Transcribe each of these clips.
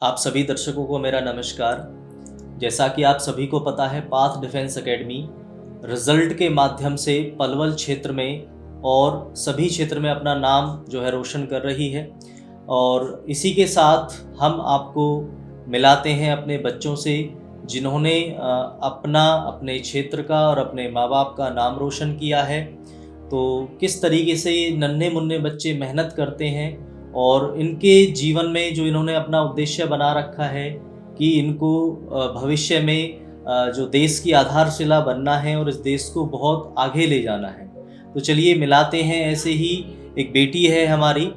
आप सभी दर्शकों को मेरा नमस्कार। जैसा कि आप सभी को पता है, पाथ डिफेंस एकेडमी रिजल्ट के माध्यम से पलवल क्षेत्र में और सभी क्षेत्र में अपना नाम जो है रोशन कर रही है। और इसी के साथ हम आपको मिलाते हैं अपने बच्चों से, जिन्होंने अपने क्षेत्र का और अपने माँ बाप का नाम रोशन किया है। तो किस तरीके से ये नन्हे मुन्ने बच्चे मेहनत करते हैं और इनके जीवन में जो इन्होंने अपना उद्देश्य बना रखा है कि इनको भविष्य में जो देश की आधारशिला बनना है और इस देश को बहुत आगे ले जाना है। तो चलिए मिलाते हैं। ऐसे ही एक बेटी है हमारी,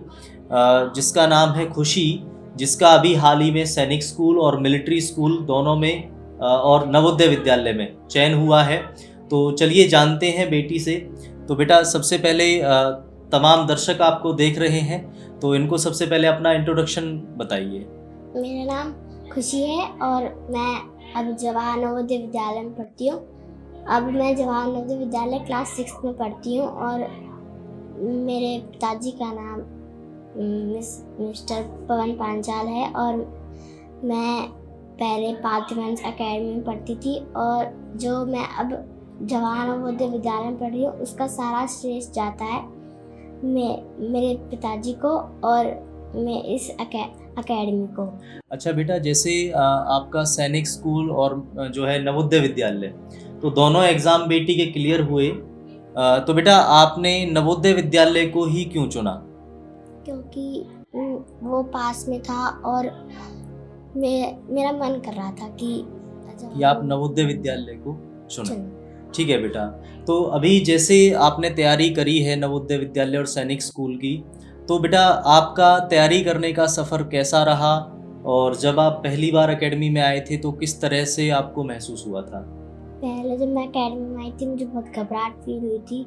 जिसका नाम है खुशी, जिसका अभी हाल ही में सैनिक स्कूल और मिलिट्री स्कूल दोनों में और नवोदय विद्यालय में चयन हुआ है। तो चलिए जानते हैं बेटी से। तो बेटा, सबसे पहले तमाम दर्शक आपको देख रहे हैं, तो इनको सबसे पहले अपना इंट्रोडक्शन बताइए। मेरा नाम खुशी है और मैं अब जवाहर नवोदय विद्यालय में पढ़ती हूँ। अब मैं जवाहर नवोदय विद्यालय क्लास 6 में पढ़ती हूँ और मेरे पिताजी का नाम मिस्टर पवन पांचाल है और मैं पहले पाथ डिफेंस एकेडमी में पढ़ती थी और जो मैं अब जवाहर नवोदय विद्यालय में पढ़ रही हूँ उसका सारा श्रेय जाता है मेरे पिताजी को और मैं इस एकेडमी को। अच्छा बेटा, जैसे आपका सैनिक स्कूल और जो है नवोदय विद्यालय, तो दोनों एग्ज़ाम बेटी के क्लियर हुए। तो बेटा, आपने नवोदय विद्यालय को ही क्यों चुना? क्योंकि वो पास में था और मेरा मन कर रहा था कि आप नवोदय विद्यालय को चुनें। ठीक है बेटा। तो अभी जैसे आपने तैयारी करी है नवोदय विद्यालय और सैनिक स्कूल की, तो बेटा आपका तैयारी करने का सफ़र कैसा रहा? और जब आप पहली बार एकेडमी में आए थे तो किस तरह से आपको महसूस हुआ था? पहले जब मैं एकेडमी में आई थी मुझे बहुत घबराहट फील हुई थी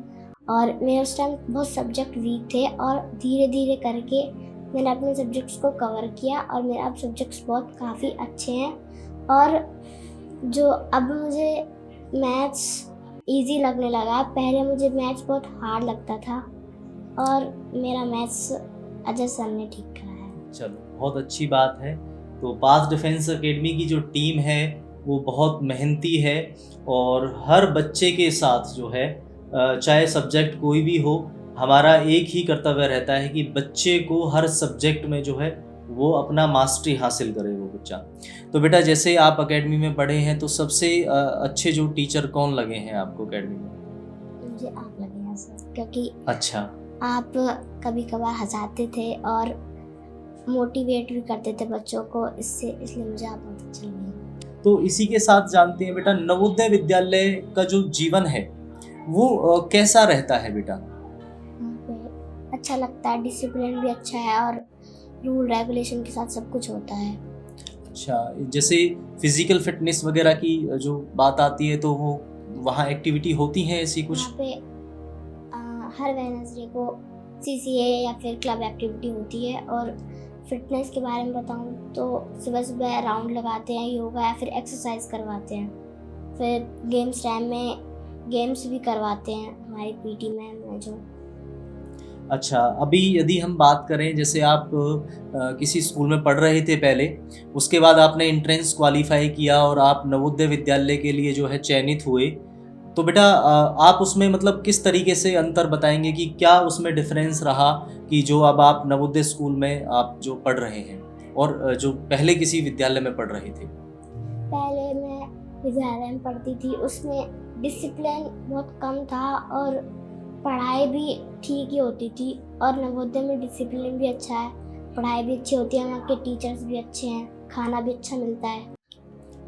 और मेरे उस टाइम बहुत सब्जेक्ट वीक थे और धीरे धीरे करके मैंने अपने सब्जेक्ट्स को कवर किया और मेरे अब सब्जेक्ट्स बहुत काफ़ी अच्छे हैं। और जो अब मुझे मैथ्स इजी लगने लगा। पहले मुझे मैथ्स बहुत हार्ड लगता था और मेरा मैथ्स अजय सर ने ठीक करा है। चलो, बहुत अच्छी बात है। तो पाथ डिफेंस एकेडमी की जो टीम है वो बहुत मेहनती है और हर बच्चे के साथ जो है, चाहे सब्जेक्ट कोई भी हो, हमारा एक ही कर्तव्य रहता है कि बच्चे को हर सब्जेक्ट में जो है वो अपना मास्टरी हासिल करे वो बच्चा। तो बेटा, जैसे आप एकेडमी में पढ़े हैं तो सबसे अच्छे जो टीचर कौन लगे हैं आपको एकेडमी में? मुझे आप लगे हैं सर, क्योंकि अच्छा, आप कभी कभार हंसाते थे और मोटिवेट भी करते थे बच्चों को, इसलिए मुझे आप बहुत अच्छे लगे। तो इसी के साथ जानते हैं बेटा, नवोदय विद्यालय का जो जीवन है वो कैसा रहता है बेटा? वहाँ पे अच्छा लगता है, डिसिप्लिन भी अच्छा है और रूल रेगुलेशन के साथ सब कुछ होता है। अच्छा, जैसे फिजिकल फिटनेस वगैरह की जो बात आती है तो वो वहाँ एक्टिविटी होती हैं ऐसी कुछ? वहाँ पे हर वेडनेसडे को CCA या फिर क्लब एक्टिविटी होती है और फिटनेस के बारे में बताऊँ तो सुबह सुबह राउंड लगाते हैं, योगा या फिर एक्सरसाइज करवाते हैं। फिर गेम्स टाइम में गेम्स भी करवाते हैं हमारी PT मैम है जो। अच्छा, अभी यदि हम बात करें, जैसे आप किसी स्कूल में पढ़ रहे थे पहले, उसके बाद आपने एंट्रेंस क्वालिफाई किया और आप नवोदय विद्यालय के लिए जो है चयनित हुए, तो बेटा आप उसमें मतलब किस तरीके से अंतर बताएंगे कि क्या उसमें डिफरेंस रहा कि जो अब आप नवोदय स्कूल में आप जो पढ़ रहे हैं और जो पहले किसी विद्यालय में पढ़ रहे थे? पहले मैं विद्यालय में पढ़ती थी, उसमें डिसिप्लिन बहुत कम था और पढ़ाई भी ठीक ही होती थी और नवोदय में डिसिप्लिन भी अच्छा है, पढ़ाई भी अच्छी होती है, वहाँ के टीचर्स भी अच्छे हैं, खाना भी अच्छा मिलता है।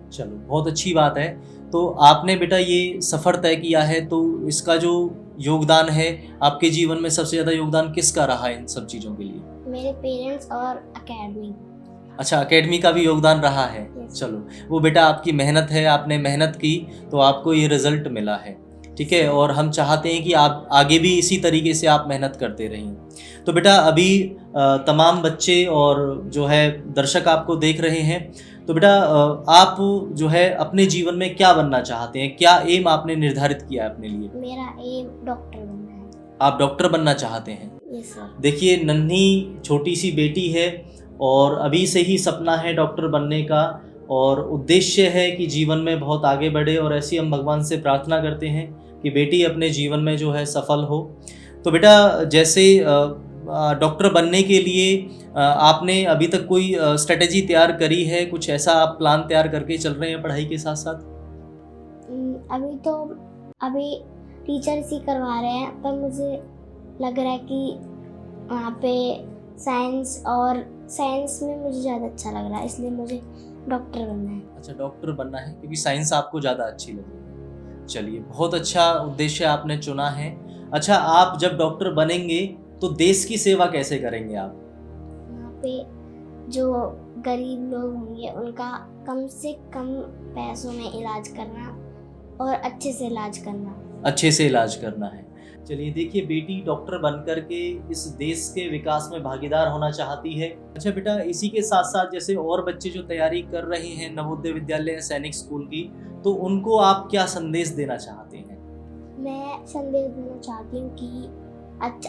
चलो, बहुत अच्छी बात है। तो आपने बेटा ये सफ़र तय किया है, तो इसका जो योगदान है आपके जीवन में, सबसे ज़्यादा योगदान किसका रहा है इन सब चीज़ों के लिए? मेरे पेरेंट्स और एकेडमी। अच्छा, एकेडमी का भी योगदान रहा है। चलो, वो बेटा आपकी मेहनत है, आपने मेहनत की तो आपको ये रिज़ल्ट मिला है। ठीक है, और हम चाहते हैं कि आप आगे भी इसी तरीके से आप मेहनत करते रहें। तो बेटा, अभी तमाम बच्चे और जो है दर्शक आपको देख रहे हैं, तो बेटा आप जो है अपने जीवन में क्या बनना चाहते हैं? क्या एम आपने निर्धारित किया है अपने लिए? मेरा एम डॉक्टर बनना है। आप डॉक्टर बनना चाहते हैं? Yes sir. देखिए, नन्ही छोटी सी बेटी है और अभी से ही सपना है डॉक्टर बनने का और उद्देश्य है कि जीवन में बहुत आगे बढ़े, और ऐसी हम भगवान से प्रार्थना करते हैं कि बेटी अपने जीवन में जो है सफल हो। तो बेटा, जैसे डॉक्टर बनने के लिए आपने अभी तक कोई स्ट्रेटेजी तैयार करी है, कुछ ऐसा आप प्लान तैयार करके चल रहे हैं पढ़ाई के साथ साथ? अभी टीचर्स ही करवा रहे हैं, पर मुझे लग रहा है कि वहाँ पे साइंस में मुझे ज़्यादा अच्छा लग रहा है, इसलिए मुझे डॉक्टर बनना है। अच्छा, डॉक्टर बनना है क्योंकि साइंस आपको ज़्यादा अच्छी लगी है। चलिए, बहुत अच्छा उद्देश्य आपने चुना है। अच्छा, आप जब डॉक्टर बनेंगे तो देश की सेवा कैसे करेंगे आप? वहाँ पे जो गरीब लोग होंगे उनका कम से कम पैसों में इलाज करना और अच्छे से इलाज करना है। चलिए, देखिए, बेटी डॉक्टर बनकर के इस देश के विकास में भागीदार होना चाहती है। अच्छा बेटा, इसी के साथ साथ जैसे और बच्चे जो तैयारी कर रहे हैं नवोदय विद्यालय सैनिक स्कूल की, तो उनको आप क्या संदेश देना चाहते हैं? मैं संदेश देना चाहती हूँ कि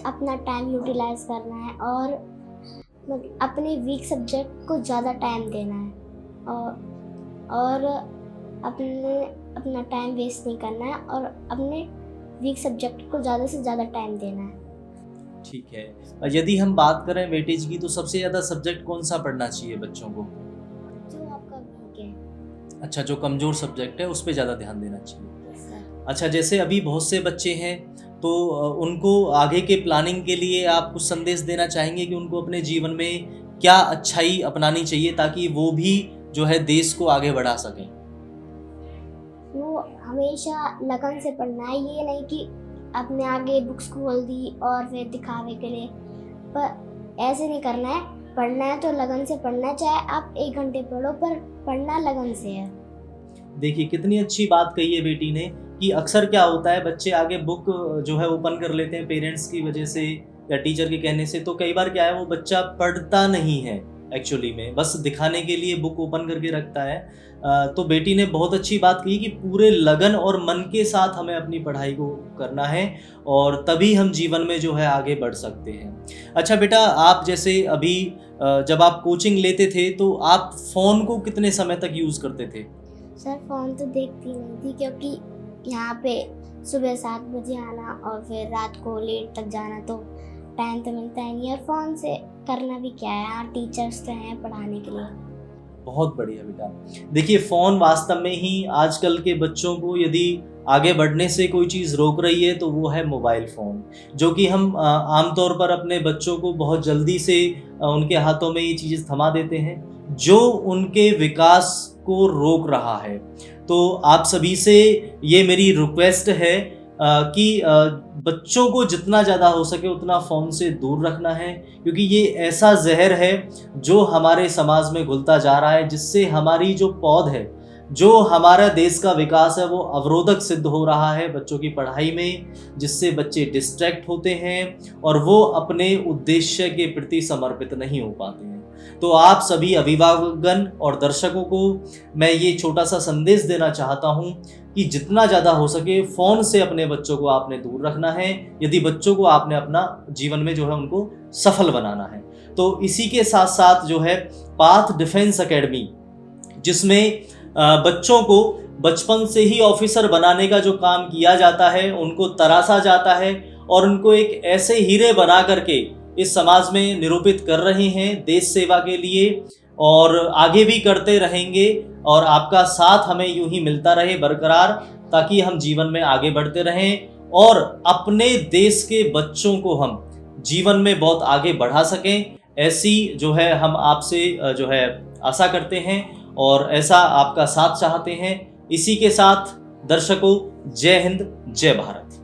अपना टाइम यूटिलाइज करना है और अपने वीक सब्जेक्ट को ज़्यादा टाइम देना है और अपना टाइम वेस्ट नहीं करना है और अपने वीक सब्जेक्ट को ज़्यादा से ज़्यादा टाइम देना है। ठीक है। यदि हम बात करें वेटेज की, तो सबसे ज़्यादा सब्जेक्ट कौन सा पढ़ना चाहिए बच्चों को? जो आपका वीक है। अच्छा, जो कमज़ोर सब्जेक्ट है उस पर ज़्यादा ध्यान देना चाहिए। सर। अच्छा, जैसे अभी बहुत से बच्चे हैं तो उनको आगे के प्लानिंग के लिए आप कुछ संदेश देना चाहेंगे कि उनको अपने जीवन में क्या अच्छाई अपनानी चाहिए ताकि वो भी जो है देश को आगे बढ़ा सकें? वो हमेशा लगन से पढ़ना है, ये नहीं कि अपने आगे बुक्स खोल दी और फिर दिखावे के लिए, पर ऐसे नहीं करना है। पढ़ना है तो लगन से पढ़ना है, चाहे आप 1 घंटे पढ़ो, पर पढ़ना लगन से है। देखिए, कितनी अच्छी बात कही है बेटी ने कि अक्सर क्या होता है, बच्चे आगे बुक जो है ओपन कर लेते हैं पेरेंट्स की वजह से या टीचर के कहने से, तो कई बार क्या है वो बच्चा पढ़ता नहीं है एक्चुअली में, बस दिखाने के लिए बुक ओपन करके रखता है। तो बेटी ने बहुत अच्छी बात कही कि पूरे लगन और मन के साथ हमें अपनी पढ़ाई को करना है और तभी हम जीवन में जो है आगे बढ़ सकते हैं। अच्छा बेटा, आप जैसे अभी जब आप कोचिंग लेते थे तो आप फ़ोन को कितने समय तक यूज़ करते थे? सर, फ़ोन तो देखती नहीं थी, क्योंकि यहाँ पे सुबह 7 बजे आना और फिर रात को लेट तक जाना, तो टाइम तो मिलता ही नहीं है। फ़ोन से करना भी क्या है, यहाँ टीचर्स तो हैं पढ़ाने के लिए। बहुत बढ़िया बेटा। देखिए, फ़ोन वास्तव में ही आजकल के बच्चों को यदि आगे बढ़ने से कोई चीज़ रोक रही है तो वो है मोबाइल फ़ोन, जो कि हम आमतौर पर अपने बच्चों को बहुत जल्दी से उनके हाथों में ये चीज़ थमा देते हैं, जो उनके विकास को रोक रहा है। तो आप सभी से ये मेरी रिक्वेस्ट है कि बच्चों को जितना ज़्यादा हो सके उतना फ़ोन से दूर रखना है, क्योंकि ये ऐसा जहर है जो हमारे समाज में घुलता जा रहा है, जिससे हमारी जो पौध है, जो हमारा देश का विकास है, वो अवरोधक सिद्ध हो रहा है बच्चों की पढ़ाई में, जिससे बच्चे डिस्ट्रैक्ट होते हैं और वो अपने उद्देश्य के प्रति समर्पित नहीं हो पाते हैं। तो आप सभी अभिभावकगण और दर्शकों को मैं ये छोटा सा संदेश देना चाहता हूँ कि जितना ज़्यादा हो सके फ़ोन से अपने बच्चों को आपने दूर रखना है, यदि बच्चों को आपने अपना जीवन में जो है उनको सफल बनाना है। तो इसी के साथ साथ जो है पाथ डिफेंस एकेडमी, जिसमें बच्चों को बचपन से ही ऑफिसर बनाने का जो काम किया जाता है, उनको तराशा जाता है और उनको एक ऐसे हीरे बना करके इस समाज में निरूपित कर रहे हैं देश सेवा के लिए, और आगे भी करते रहेंगे। और आपका साथ हमें यूं ही मिलता रहे बरकरार, ताकि हम जीवन में आगे बढ़ते रहें और अपने देश के बच्चों को हम जीवन में बहुत आगे बढ़ा सकें। ऐसी जो है हम आपसे जो है आशा करते हैं और ऐसा आपका साथ चाहते हैं। इसी के साथ दर्शकों, जय हिंद, जय भारत।